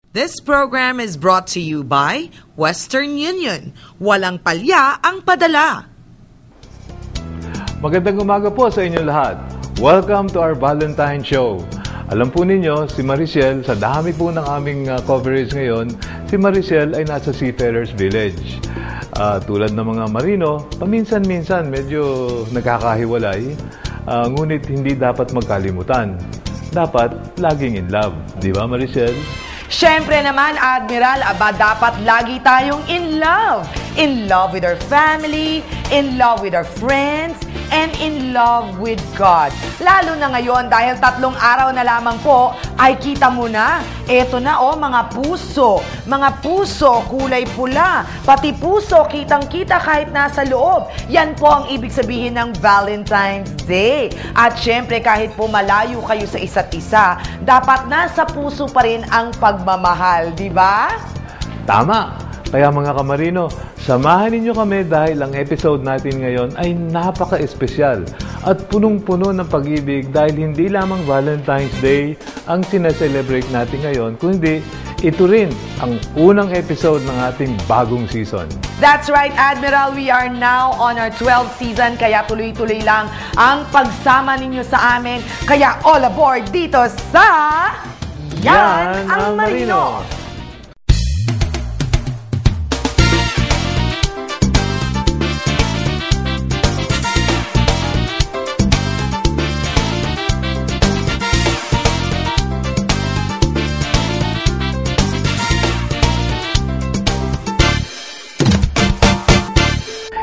This program is brought to you by Western Union. Walang palya ang padala. Magandang umaga po sa inyo lahat. Welcome to our Valentine Show. Alam po ninyo, si Maricel, sa dami po ng aming coverage ngayon, si Maricel ay nasa Seafarers Village. Tulad ng mga marino, paminsan-minsan medyo nagkakahiwalay, ngunit hindi dapat magkalimutan. Dapat laging in love. Di ba, Maricel? Siyempre naman, Admiral, dapat lagi tayong in love. In love with our family, in love with our friends, and in love with God. Lalo na ngayon dahil 3 araw na lamang po ay kita mo na. Eto na mga puso. Mga puso, kulay pula. Pati puso, kitang-kita kahit nasa loob. Yan po ang ibig sabihin ng Valentine's Day. At syempre kahit po malayo kayo sa isa't isa, dapat nasa puso pa rin ang pagmamahal, di ba? Tama! Kaya mga kamarino, samahan ninyo kami dahil ang episode natin ngayon ay napaka-espesyal at punong-puno ng pag-ibig dahil hindi lamang Valentine's Day ang sinaselebrate natin ngayon, kundi ito rin ang unang episode ng ating bagong season. That's right, Admiral. We are now on our 12th season, kaya tuloy-tuloy lang ang pagsama ninyo sa amin. Kaya all aboard dito sa Yan ang Marino!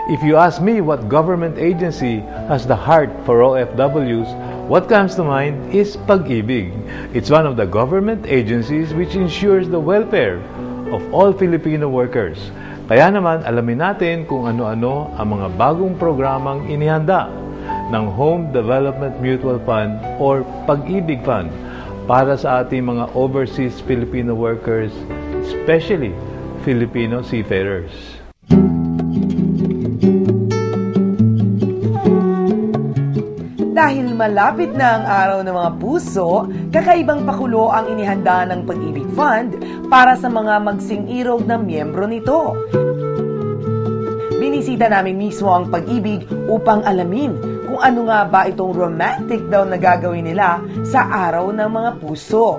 If you ask me what government agency has the heart for OFWs, what comes to mind is Pag-ibig. It's one of the government agencies which ensures the welfare of all Filipino workers. Kaya naman, alamin natin kung ano-ano ang mga bagong programang inihanda ng Home Development Mutual Fund or Pag-ibig Fund para sa ating mga overseas Filipino workers, especially Filipino seafarers. Dahil malapit na ang araw ng mga puso, kakaibang pakulo ang inihanda ng Pag-ibig Fund para sa mga magsing-irog na miyembro nito. Binisita namin mismo ang Pag-ibig upang alamin kung ano nga ba itong romantic daw na gagawin nila sa araw ng mga puso.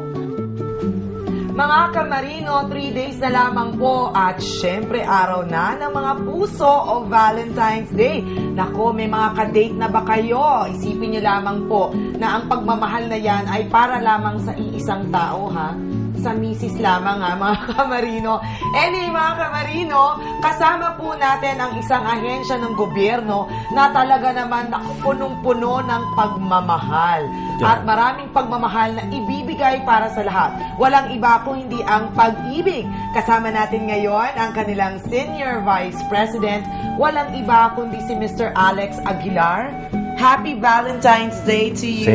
Mga kamarino, 3 days na lamang po at syempre araw na ng mga puso o Valentine's Day. Nako, may mga ka-date na ba kayo? Isipin nyo lamang po na ang pagmamahal na yan ay para lamang sa iisang tao, ha? Sa misis lamang, ha, mga kamarino. Anyway, mga kamarino, kasama po natin ang isang ahensya ng gobyerno na talaga naman punong-puno ng pagmamahal. At maraming pagmamahal na ibibigay para sa lahat. Walang iba kung hindi ang Pag-ibig. Kasama natin ngayon ang kanilang Senior Vice President. Walang iba kundi si Mr. Alex Aguilar. Happy Valentine's Day to you.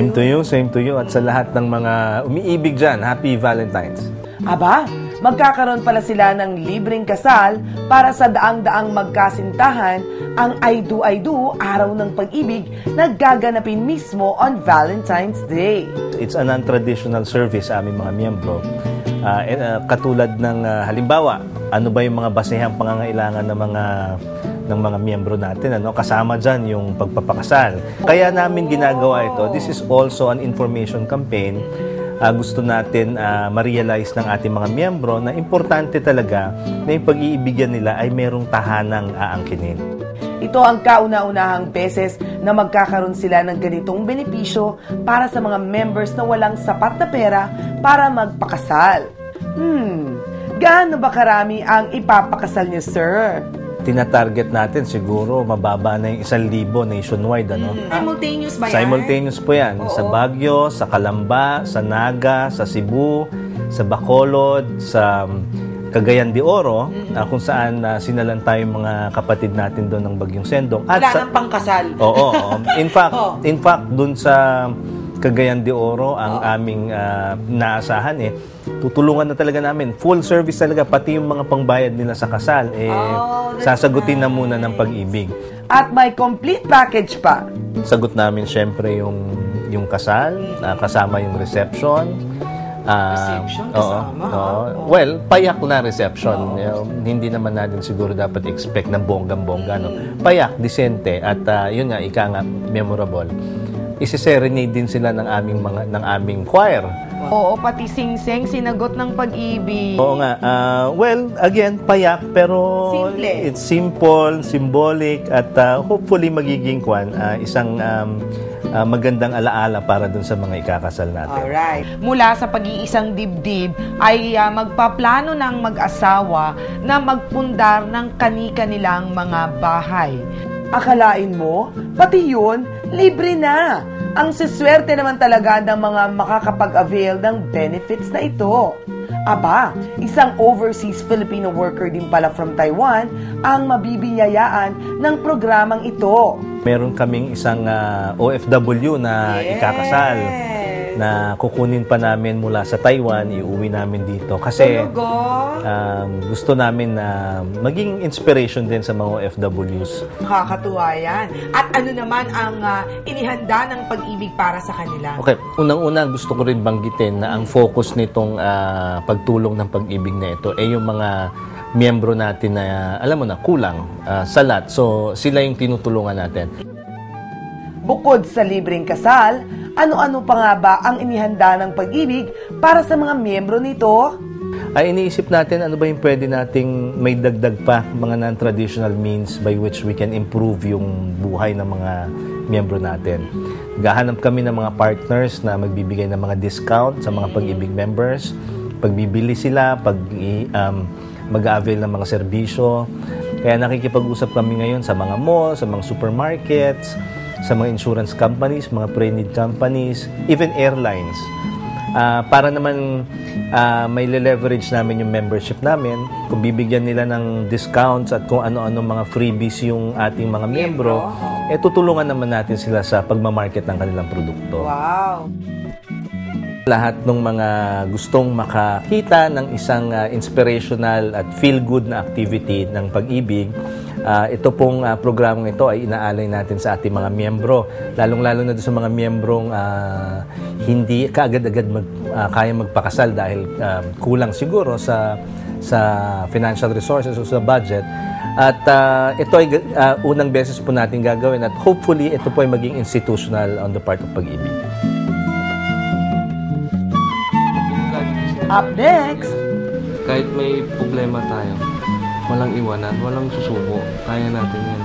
Same to you. At sa lahat ng mga umiibig dyan, Happy Valentine's. Aba, magkakaroon pala sila ng libreng kasal para sa daang-daang magkasintahan ang I Do, Araw ng Pag-ibig na gaganapin mismo on Valentine's Day. It's a non-traditional service sa aming mga miyembro. Katulad ng halimbawa, ano ba yung mga basehang pangangailangan ng mga miyembro natin, kasama dyan yung pagpapakasal. Kaya namin ginagawa ito. This is also an information campaign. Gusto natin ma-realize ng ating mga miyembro na importante talaga na yung pag-iibigyan nila ay merong tahanang aangkinin. Ito ang kauna-unahang beses na magkakaroon sila ng ganitong benepisyo para sa mga members na walang sapat na pera para magpakasal. Gaano ba karami ang ipapakasal niyo, sir? Tinatarget natin siguro mababa na yung 1,000 nationwide. Simultaneous ba yan? Simultaneous po yan. Oo. Sa Baguio, sa Calamba, sa Naga, sa Cebu, sa Bacolod, sa Cagayan de Oro, kung saan sinalan tayong mga kapatid natin doon ng Bagyong Sendong. Wala nang pangkasal. Oo. In fact, doon sa Cagayan de Oro ang aming naasahan tutulungan na talaga namin. Full service talaga, pati yung mga pangbayad nila sa kasal sasagutin na muna ng Pag-ibig. At may complete package pa. Sagot namin syempre yung kasal, kasama yung reception, Reception kasama. Well, payak na reception. Hindi naman natin siguro dapat expect na bonggang-bongga. No? Payak, disente, at yun nga, ika nga, memorable. Isi-serenade din sila ng aming choir. Oo, pati Sing-Sing, sinagot ng pag-ibig. Oo nga. Well, again, payak, pero Simple. it's simple, symbolic, at hopefully magiging isang magandang alaala para dun sa mga ikakasal natin. Alright. Mula sa pag-iisang dibdib ay magpaplano ng mag-asawa na magpundar ng kani-kanilang mga bahay. Akalain mo, pati yun, libre na. Ang siswerte naman talaga ng mga makakapag-avail ng benefits na ito. Aba, isang overseas Filipino worker din pala from Taiwan ang mabibinyayaan ng programang ito. Meron kaming isang OFW na ikakasal na kukunin pa namin mula sa Taiwan, iuwi namin dito. Kasi gusto namin na maging inspiration din sa mga OFWs. Nakakatuwa yan. At ano naman ang inihanda ng pag-ibig para sa kanila? Okay, unang-una gusto ko rin banggitin na ang focus nitong pagtulong ng pag-ibig na ito ay yung mga miyembro natin na, alam mo na, kulang sa lot. So, sila yung tinutulungan natin. Bukod sa libreng kasal, ano-ano pa nga ba ang inihanda ng pag-ibig para sa mga miyembro nito? Ay iniisip natin ano ba yung pwede nating may dagdag pa, mga non-traditional means by which we can improve yung buhay ng mga miyembro natin. Gahanap kami ng mga partners na magbibigay ng mga discount sa mga pag-ibig members. Pagbibili sila, mag-avail ng mga serbisyo. Kaya nakikipag-usap kami ngayon sa mga malls, sa mga supermarkets, sa mga insurance companies, mga pre-need companies, even airlines. Para naman may leverage namin yung membership namin, kung bibigyan nila ng discounts at kung ano-ano mga freebies yung ating mga miyembro, tutulungan naman natin sila sa pagmamarket ng kanilang produkto. Wow! Lahat ng mga gustong makakita ng isang inspirational at feel-good na activity ng pag-ibig, ito pong programang ito ay inaalay natin sa ating mga miyembro. Lalong-lalo na sa mga miyembrong hindi kaagad-agad kaya magpakasal dahil kulang siguro sa financial resources o sa budget. At ito ay unang beses po natin gagawin at hopefully ito po ay maging institutional on the part of pag-ibig. Up next! Kahit may problema tayo, walang iwanan, walang susuko. Kaya natin yan.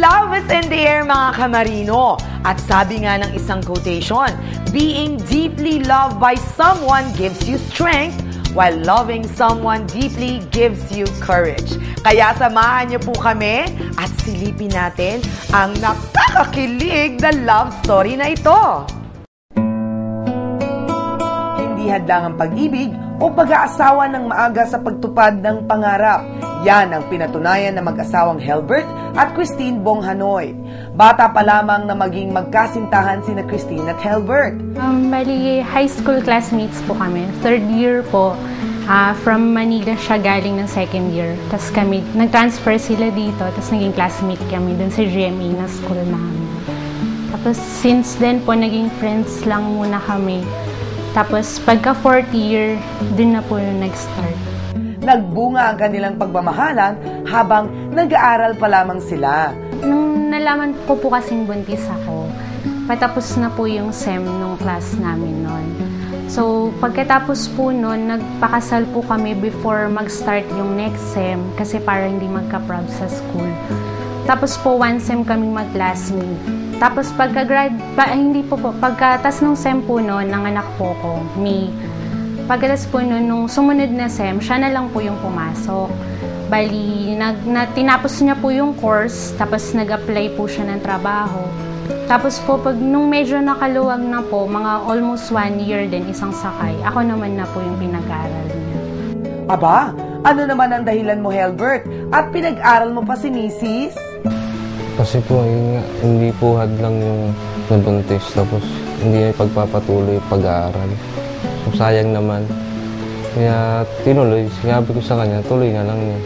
Love is in the air, mga kamarino. At sabi nga ng isang quotation, being deeply loved by someone gives you strength, while loving someone deeply gives you courage. Kaya samahan niyo po kami at silipin natin ang nakakakilig na love story na ito. Hindi hadlang ang pag-ibig o pag-aasawa ng maaga sa pagtupad ng pangarap. Yan ang pinatunayan ng mag-asawang Helbert at Christine Bong Hanoy. Bata pa lamang na maging magkasintahan sina Christine at Helbert. Bali, high school classmates po kami. Third year po. From Manila siya galing ng second year. Tapos kami, nag-transfer sila dito. Tapos naging classmate kami dun sa GMA na school namin. Tapos since then po, naging friends lang muna kami. Tapos pagka fourth year, dun na po yung nag-start. Nagbunga ang kanilang pagmamahalan habang nag-aaral pa lamang sila. Nung nalaman ko po kasing buntis ako, patapos na po yung SEM nung class namin noon. So, pagkatapos po noon, nagpakasal po kami before mag-start yung next SEM kasi para hindi magka-prob sa school. Tapos po, one SEM kaming mag-classmate. Tapos pagkatas nung SEM po noon, nanganak po ko, May. Pagkatas po noon, nung sumunod na SEM, siya na lang po yung pumasok. Bali, tinapos niya po yung course, tapos nag-apply po siya ng trabaho. Tapos po, nung medyo nakaluwag na po, mga almost 1 year din, isang sakay, ako naman na po yung pinag-aaral niya. Aba, Ano naman ang dahilan mo, Helbert? At pinag-aral mo pa si Mrs.? Kasi po, yun nga, hindi po hadlang yung nabuntis. Tapos, hindi na pagpapatuloy yung pag-aaral. So, sayang naman. Kaya, tinuloy. Sinabi ko sa kanya, tuloy na lang yun.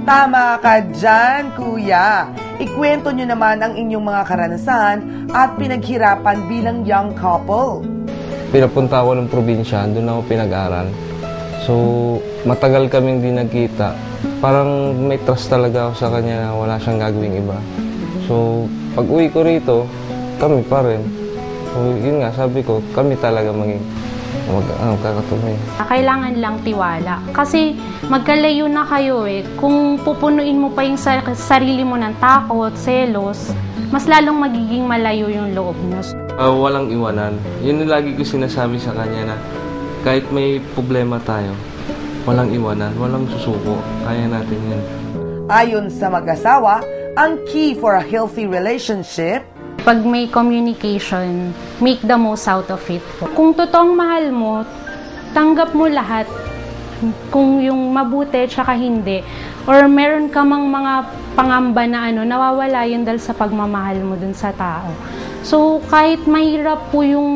Tama ka dyan, kuya. Ikwento nyo naman ang inyong mga karanasan at pinaghirapan bilang young couple. Pinapunta ako ng probinsya, doon ako pinag-aral. So, matagal kaming di nagkita. Parang may trust talaga ako sa kanya na wala siyang gagawing iba. So, pag uwi ko rito, kami pa rin. So, yun nga, sabi ko, kami talaga kakatuloy. Kailangan lang tiwala. Kasi magkalayo na kayo eh. Kung pupunuin mo pa yung sarili mo ng takot, selos, mas lalong magiging malayo yung loob mo. Walang iwanan. Yun yung lagi ko sinasabi sa kanya na kahit may problema tayo, walang iwanan, walang susuko. Kaya natin yan. Ayon sa mag-asawa, ang key for a healthy relationship, pag may communication, make the most out of it. Kung totoong mahal mo, tanggap mo lahat. Kung yung mabuti tsaka hindi. Or meron ka mang mga pangamba na nawawala yun dahil sa pagmamahal mo dun sa tao. So, kahit mahirap po yung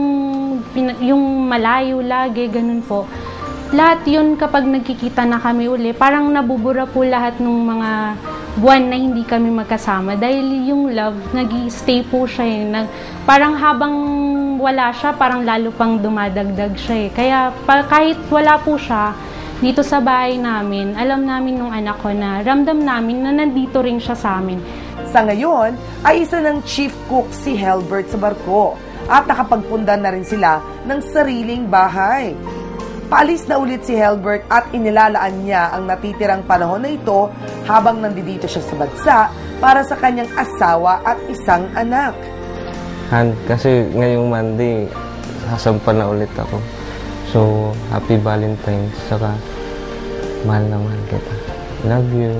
malayo lagi, ganun po. Lahat yun kapag nagkikita na kami uli, parang nabubura po lahat ng mga buwan na hindi kami magkasama. Dahil yung love, nag-i-stay po siya eh. Parang habang wala siya, parang lalo pang dumadagdag siya eh. Kaya kahit wala po siya, dito sa bahay namin, alam namin nung anak ko na ramdam namin na nandito rin siya sa amin. Sa ngayon, ay isa ng chief cook si Helbert sa barko at nakapagpunda na rin sila ng sariling bahay. Paalis na ulit si Helbert at inilalaan niya ang natitirang panahon na ito habang nandito siya sa bansa para sa kanyang asawa at isang anak. Han, kasi ngayong Monday, sasampa na ulit ako. So, happy Valentine's, saka mahal na mahal kita. Love you.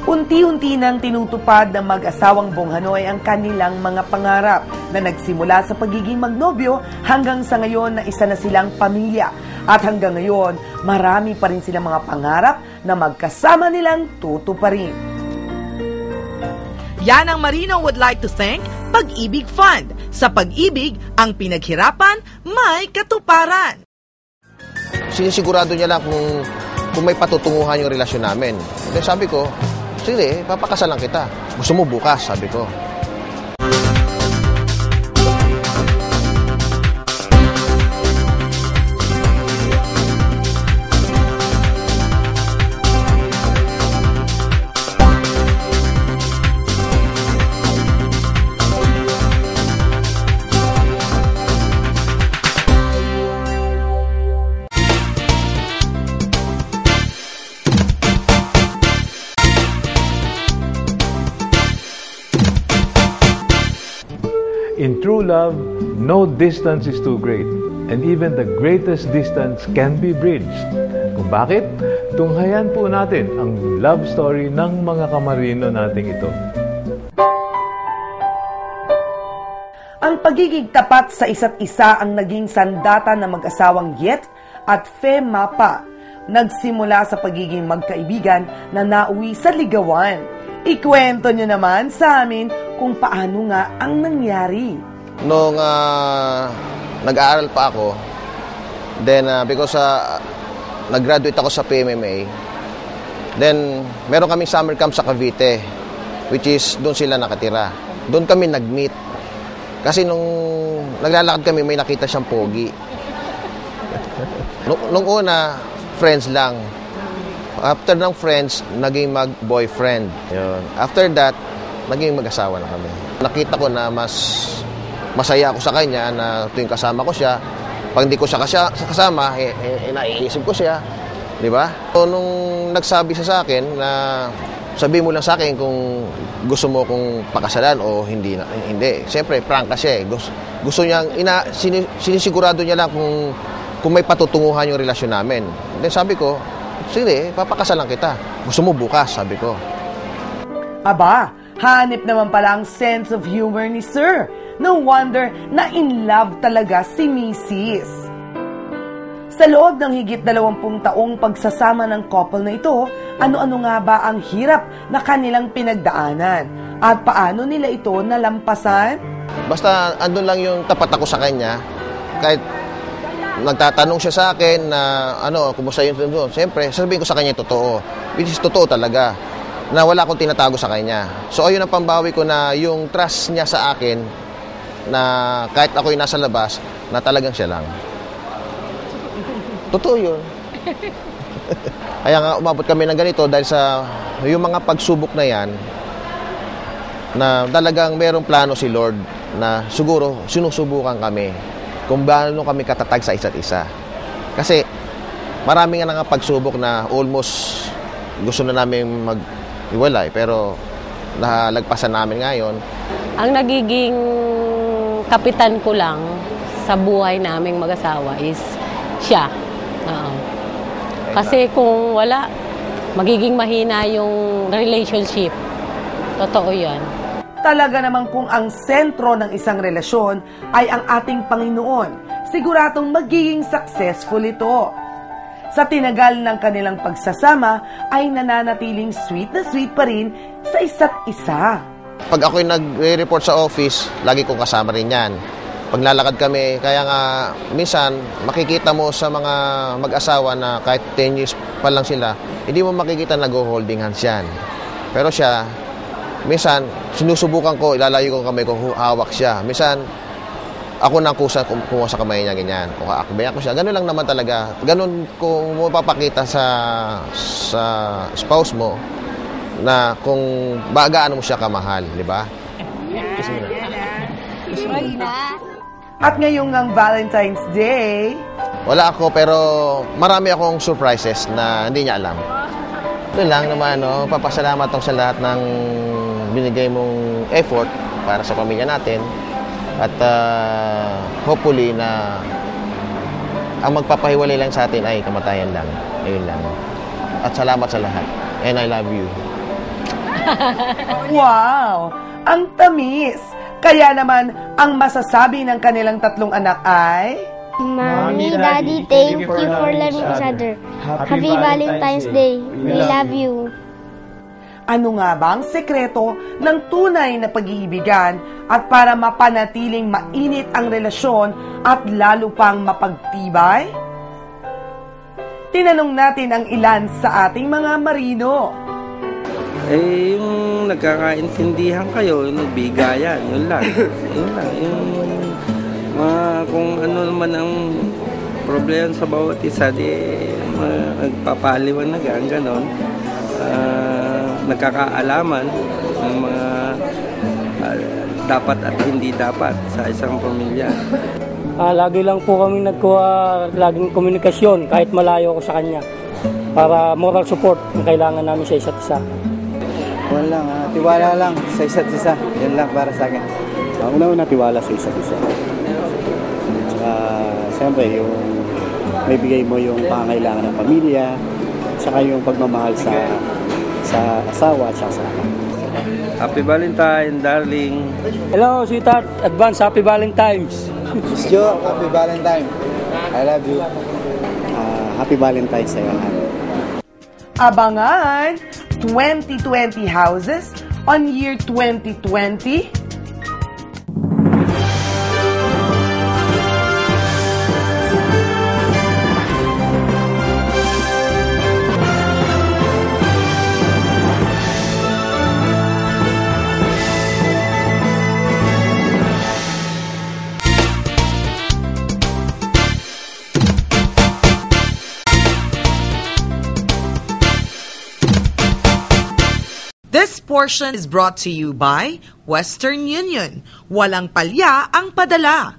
Unti-unti nang tinutupad ng mag-asawang Bonghanoy ang kanilang mga pangarap na nagsimula sa pagiging magnobyo hanggang sa ngayon na isa na silang pamilya. At hanggang ngayon, marami pa rin silang mga pangarap na magkasama nilang tutuparin. Yan ang Marino would like to thank Pag-ibig Fund. Sa pag-ibig, ang pinaghirapan may katuparan. Sinisigurado niya lang kung may patutunguhan yung relasyon namin. Then sabi ko, sige, papakasalan kita. Gusto mo bukas, sabi ko. In true love, no distance is too great, and even the greatest distance can be bridged. Kung bakit? Tunghayan po natin ang love story ng mga kamarino nating ito. Ang pagiging tapat sa isa't isa ang naging sandata ng mag-asawang Yet at Fe Mapa. Nagsimula sa pagiging magkaibigan na nauwi sa ligawan. Ikwento nyo naman sa amin kung paano nga ang nangyari. Nung nag-aaral pa ako, then because nag-graduate ako sa PMMA, then meron kaming summer camp sa Cavite, which is doon sila nakatira. Doon kami nag-meet. Kasi nung naglalakad kami, may nakita siyang pogi. Nung una, friends lang. After ng friends, naging mag-boyfriend. Yun. After that, naging mag-asawa na kami. Nakita ko na mas masaya ako sa kanya na tuwing kasama ko siya. Pag hindi ko siya kasama, naiisip ko siya. Di ba? So, nung nagsabi siya sa akin na sabi mo lang sa akin kung gusto mo kong pakasalan o hindi. Siyempre, prank kasi. Gusto niya, sinisigurado niya lang kung may patutunguhan yung relasyon namin. Then sabi ko, sige, papakasalan kita. Gusto mo bukas, sabi ko. Aba, hanip naman pala ang sense of humor ni Sir. No wonder na in love talaga si Mrs. Sa loob ng higit 20 taong pagsasama ng couple na ito, ano-ano nga ba ang hirap na kanilang pinagdaanan? At paano nila ito nalampasan? Basta andun lang yung tapat ako sa kanya. Kahit nagtatanong siya sa akin na kumusta yun doon. Siyempre, sasabihin ko sa kanya totoo. Which is totoo talaga. Na wala akong tinatago sa kanya. So ayun ang pambawi ko na yung trust niya sa akin na kahit ako'y nasa labas, na talagang siya lang. Totoo yun. Kaya nga umabot kami ng ganito dahil sa yung mga pagsubok na yan, na talagang merong plano si Lord na siguro sinusubukan kami kung gaano kami katatag sa isa't isa. Kasi marami nga nga pagsubok na almost gusto na namin mag-iwalay, pero nalagpasan namin ngayon. Ang nagiging kapitan ko lang sa buhay naming mag-asawa is siya. Kasi kung wala, magiging mahina yung relationship. Totoo yan. Talaga naman kung ang sentro ng isang relasyon ay ang ating Panginoon, siguradong magiging successful ito. Sa tinagal ng kanilang pagsasama ay nananatiling sweet na sweet pa rin sa isa't isa. Pag ako'y nagre-report sa office, lagi kong kasama rin yan. Paglalakad kami, kaya nga minsan makikita mo sa mga mag-asawa na kahit 10 years pa lang sila, hindi mo makikita nag-holding hands yan. Pero siya, minsan sinusubukan ko, ilalayo ko kamay ko, hawak siya. Minsan, ako nang kusa kumuha sa kamay niya, ganyan. O kaakbayan ko siya. Ganun lang naman talaga. Ganun kung mo papakita sa spouse mo na kung gaano mo siya kamahal, di ba? At ngayong ang Valentine's Day, wala ako, pero marami akong surprises na hindi niya alam. Ito lang naman, papasalamat ako sa lahat ng binigay mong effort para sa pamilya natin. At hopefully na ang magpapahiwalay lang sa atin ay kamatayan lang. Ayun lang. At salamat sa lahat. And I love you. wow! Ang tamis! Kaya naman, ang masasabi ng kanilang tatlong anak ay... Mommy, Daddy, thank you for loving each other. Happy Valentine's Day. We love you. Ano nga ba ang sekreto ng tunay na pag-iibigan at para mapanatiling mainit ang relasyon at lalo pang mapagtibay? Tinanong natin ang ilan sa ating mga marino. Yung nagkakaintindihan kayo, yung nagbigayan, yun lang. Yun lang. Kung ano naman ang problema sa bawat isa, nagpapaliwanagan, ganon. Nagkakaalaman ng mga dapat at hindi dapat sa isang pamilya. Lagi lang po kami laging komunikasyon kahit malayo ako sa kanya para moral support ang kailangan namin sa isa't isa. Wala lang, tiwala lang sa isa't isa. Yan lang para sa akin. Una-una, tiwala sa isa't isa. Siyempre, yung may bigay mo yung pangangailangan ng pamilya, saka yung pagmamahal sa asawa at sa anak. Happy Valentine, darling. Hello, sweetheart. Advance Happy Valentine's. Joe, Happy Valentine. I love you. Happy Valentine's sa'yo. Abangan 2020 houses on year 2020. This portion is brought to you by Western Union. Walang palya ang padala.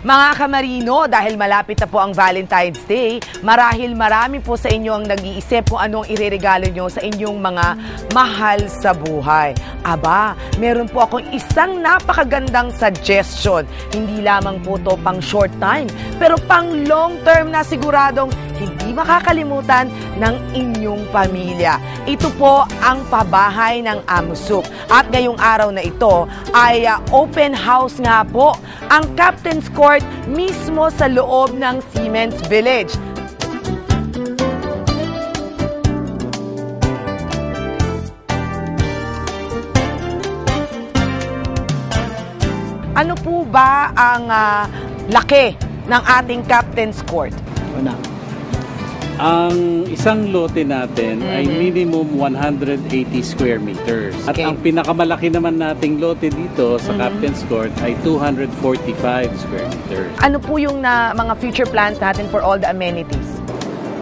Mga kamarino, dahil malapit na po ang Valentine's Day, marahil marami po sa inyo ang nag-iisip kung anong ireregalo nyo sa inyong mga mahal sa buhay. Aba, meron po akong isang napakagandang suggestion. Hindi lamang po to pang short time, pero pang long term na siguradong hindi makakalimutan ng inyong pamilya. Ito po ang pabahay ng Amusuk. At ngayong araw na ito ay open house nga po ang Captain's Court mismo sa loob ng Siemens Village. Ano po ba ang laki ng ating Captain's Court? Una, ang isang lote natin ay minimum 180 square meters. At ang pinakamalaki naman nating lote dito sa Captain's Court ay 245 square meters. Ano po yung mga future plans natin for all the amenities?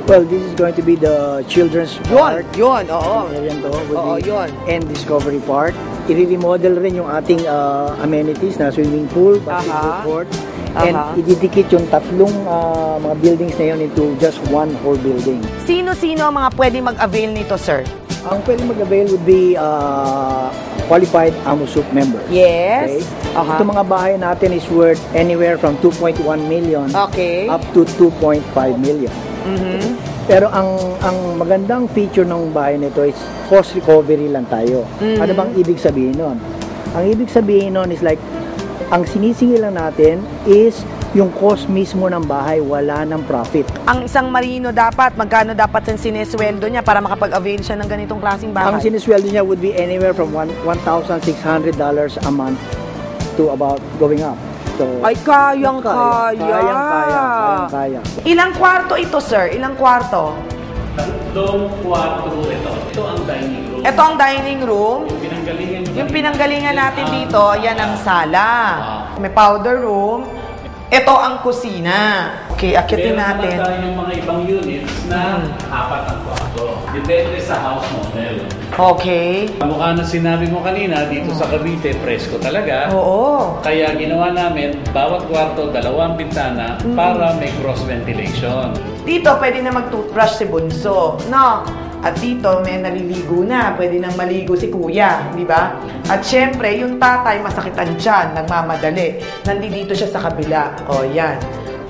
Well, this is going to be the children's park. Yun, oo. Ayan to, and Discovery Park. I-remodel rin yung ating amenities na swimming pool, basketball court. And ididikit yung tatlong mga buildings na yun into just one whole building. Sino-sino ang mga pwede mag-avail nito, sir? Ang pwede mag-avail would be qualified AMUSUP members. Yes. Okay? Itong mga bahay natin is worth anywhere from 2.1 million up to 2.5 million. Pero ang magandang feature ng bahay nito is cost recovery lang tayo. Ano bang ibig sabihin nun? Ang ibig sabihin nun is like, ang sinisingil lang natin is yung cost mismo ng bahay, wala ng profit. Ang isang marino dapat, magkano dapat ang sinesweldo niya para makapag-avail siya ng ganitong klaseng bahay? Ang sinesweldo niya would be anywhere from $1,600 a month to about going up. So, ay, kayang-kaya. Kayang-kaya. Ilang kwarto ito, sir? Ilang kwarto? Tatlong kwarto ito. Ito ang dining room. Ito ang dining room. Yung pinanggalingan natin dito, yan ang sala. May powder room. Ito ang kusina. Okay, akitin natin. Meron naman tayong mga ibang units na 4 ang kwarto. Depende sa house model. Okay. Mukha na sinabi mo kanina, dito sa Cavite, presko talaga. Oo. Kaya ginawa namin, bawat kwarto, 2 bintana para may cross ventilation. Dito, pwede na mag-toothbrush si Bunso. No? At dito, may naliligo na. Pwede nang maligo si Kuya, di ba? At syempre, yung tatay, masakit ang tiyan, nagmamadali. Nandito siya sa kabila. O, yan.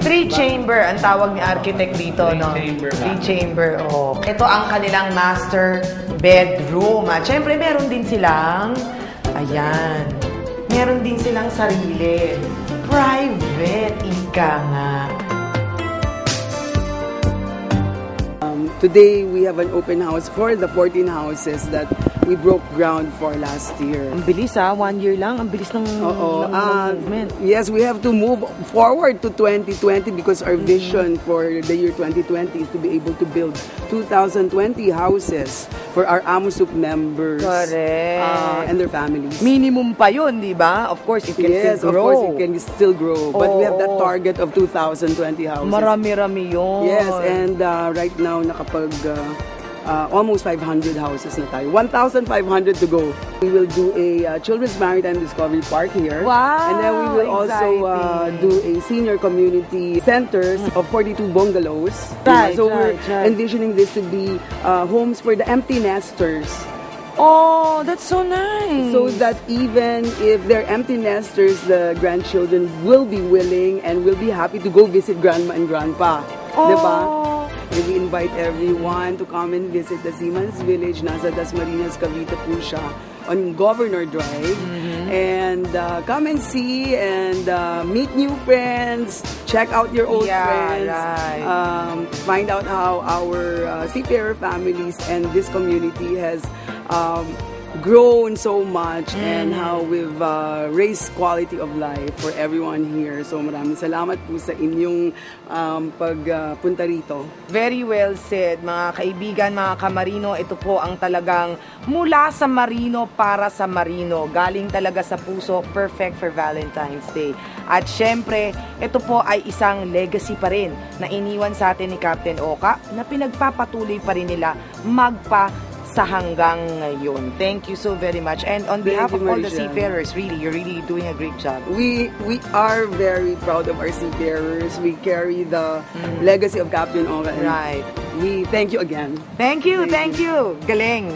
3-chamber ang tawag ni architect dito, no? 3-chamber, oh. Ito ang kanilang master bedroom. At syempre, meron din silang, ayan, meron din silang sarili. Private, ika nga. Today, we have an open house for the 14 houses that we broke ground for last year. Ang bilis 1 year lang. Ang bilis ng movement. Yes, we have to move forward to 2020 because our vision for the year 2020 is to be able to build 2,020 houses for our AMUSUP members. Correct. And their families. Minimum pa yun, di ba? Of course, it can still grow. Of course, it can still grow. But we have that target of 2,020 houses. Marami-rami yun. Yes, and right now, almost 500 houses na tayo. 1,500 to go. We will do a Children's Maritime Discovery Park here. Wow! And then we will also do a senior community centers of 42 bungalows. Right, so we're envisioning this to be homes for the empty nesters. Oh, that's so nice. So that even if they're empty nesters, the grandchildren will be willing and will be happy to go visit grandma and grandpa. Oh. Diba? And we invite everyone to come and visit the Seaman's Village, nasa Dasmariñas, Cavite po siya, on Governor Drive. And come and see and meet new friends, check out your old friends, find out how our seafarer families and this community has grown so much and how we've raised quality of life for everyone here. So maraming salamat po sa inyong pagpunta rito. Very well said, mga kaibigan, mga kamarino. Ito po ang talagang mula sa marino para sa marino. Galing talaga sa puso, perfect for Valentine's Day. At syempre, ito po ay isang legacy pa rin na iniwan sa atin ni Captain Oka na pinagpapatuloy pa rin nila sa hanggang ngayon. Thank you so very much. And on behalf of all the seafarers, really, you're really doing a great job. We are very proud of our seafarers. We carry the legacy of Captain Oka. Right. We thank you again. Thank you. Galing.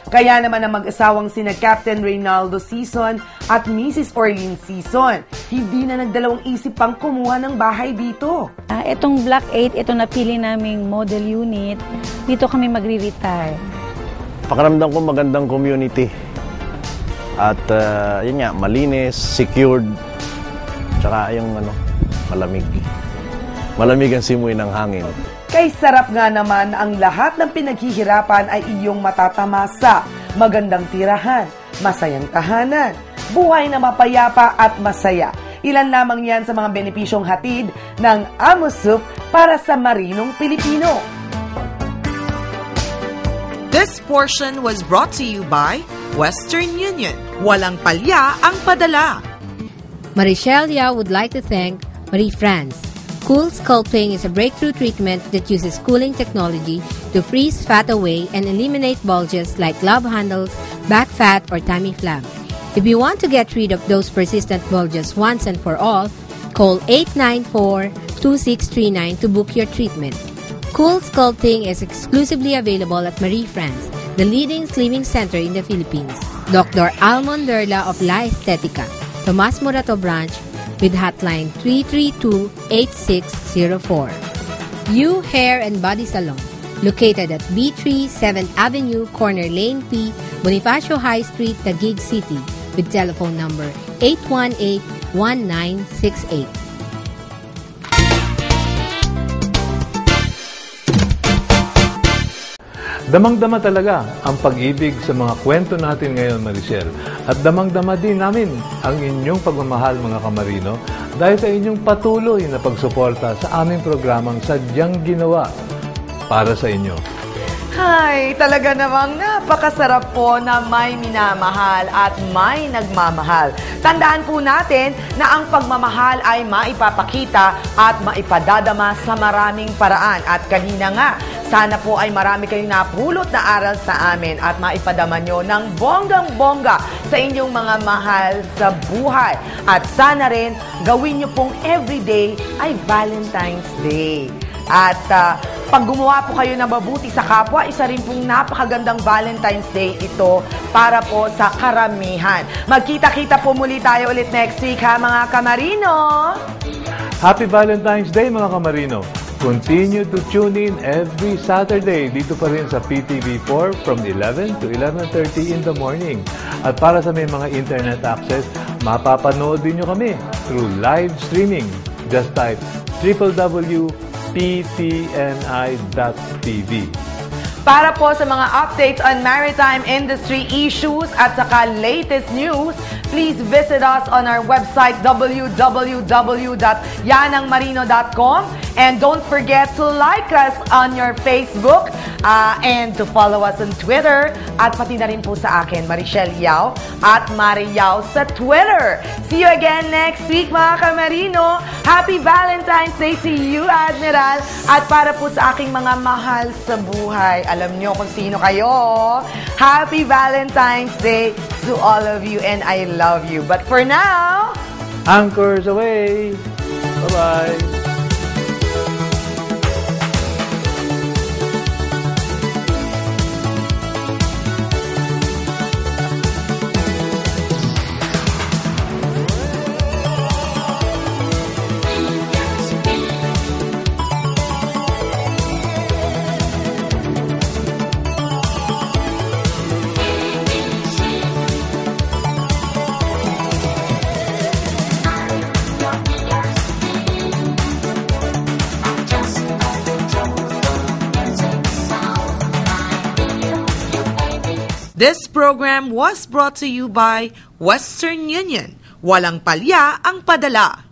Kaya naman ang mag-asawang sina Captain Reynaldo Sison at Mrs. Orlene Sison, hindi na nagdalawang isip pang kumuha ng bahay dito. Itong Block 8, ito napili naming model unit. Dito kami magre-retire. Pakiramdam ko magandang community. At yun nga, malinis, secured, tsaka yung malamig. Malamig ang simoy ng hangin. Kay sarap nga naman ang lahat ng pinaghihirapan ay iyong matatamasa. Magandang tirahan, masayang tahanan, buhay na mapayapa at masaya. Ilan lamang yan sa mga benepisyong hatid ng AMUSUP para sa marinong Pilipino. This portion was brought to you by Western Union. Walang palya ang padala. Marichelle Yao would like to thank Marie France. Cool Sculpting is a breakthrough treatment that uses cooling technology to freeze fat away and eliminate bulges like glove handles, back fat, or tummy flab. If you want to get rid of those persistent bulges once and for all, call 894-2639 to book your treatment. Cool Sculpting is exclusively available at Marie France, the leading slimming center in the Philippines. Dr. Almond Derla of La Estetica, Tomas Morato Branch, with hotline 332-8604. You Hair and Body Salon, located at B3 7th Avenue, Corner Lane P, Bonifacio High Street, Taguig City, with telephone number 818-1968. Damang-dama talaga ang pag-ibig sa mga kwento natin ngayon, Marichelle. At damang-dama din namin ang inyong pagmamahal, mga kamarino, dahil sa inyong patuloy na pagsuporta sa aming programang sadyang ginawa para sa inyo. Ay, talaga namang napakasarap po na may minamahal at may nagmamahal. Tandaan po natin na ang pagmamahal ay maipapakita at maipadadama sa maraming paraan. At kanina nga, sana po ay marami kayong napulot na aral sa amin at maipadama nyo ng bonggang-bongga sa inyong mga mahal sa buhay. At sana rin, gawin nyo pong everyday ay Valentine's Day. At pag gumawa po kayo ng mabuti sa kapwa, isa rin pong napakagandang Valentine's Day ito para po sa karamihan. Magkita-kita po muli tayo ulit next week, ha, mga kamarino! Happy Valentine's Day, mga kamarino! Continue to tune in every Saturday dito pa rin sa PTV4 from 11 to 11:30 in the morning. At para sa may mga internet access, mapapanood din nyo kami through live streaming. Just type www.ptni.tv. Para po sa mga updates on maritime industry issues at saka latest news, please visit us on our website www.yanangmarino.com, and don't forget to like us on your Facebook and to follow us on Twitter, at pati na rin po sa akin, Marichelle Yao at Mari Yao sa Twitter. See you again next week, mga kamarino. Happy Valentine's Day to you, Admiral, at para po sa aking mga mahal sa buhay. Alam nyo kung sino kayo. Happy Valentine's Day to all of you, and I love you. But for now, anchors away. Bye-bye. This program was brought to you by Western Union. Walang palya ang padala.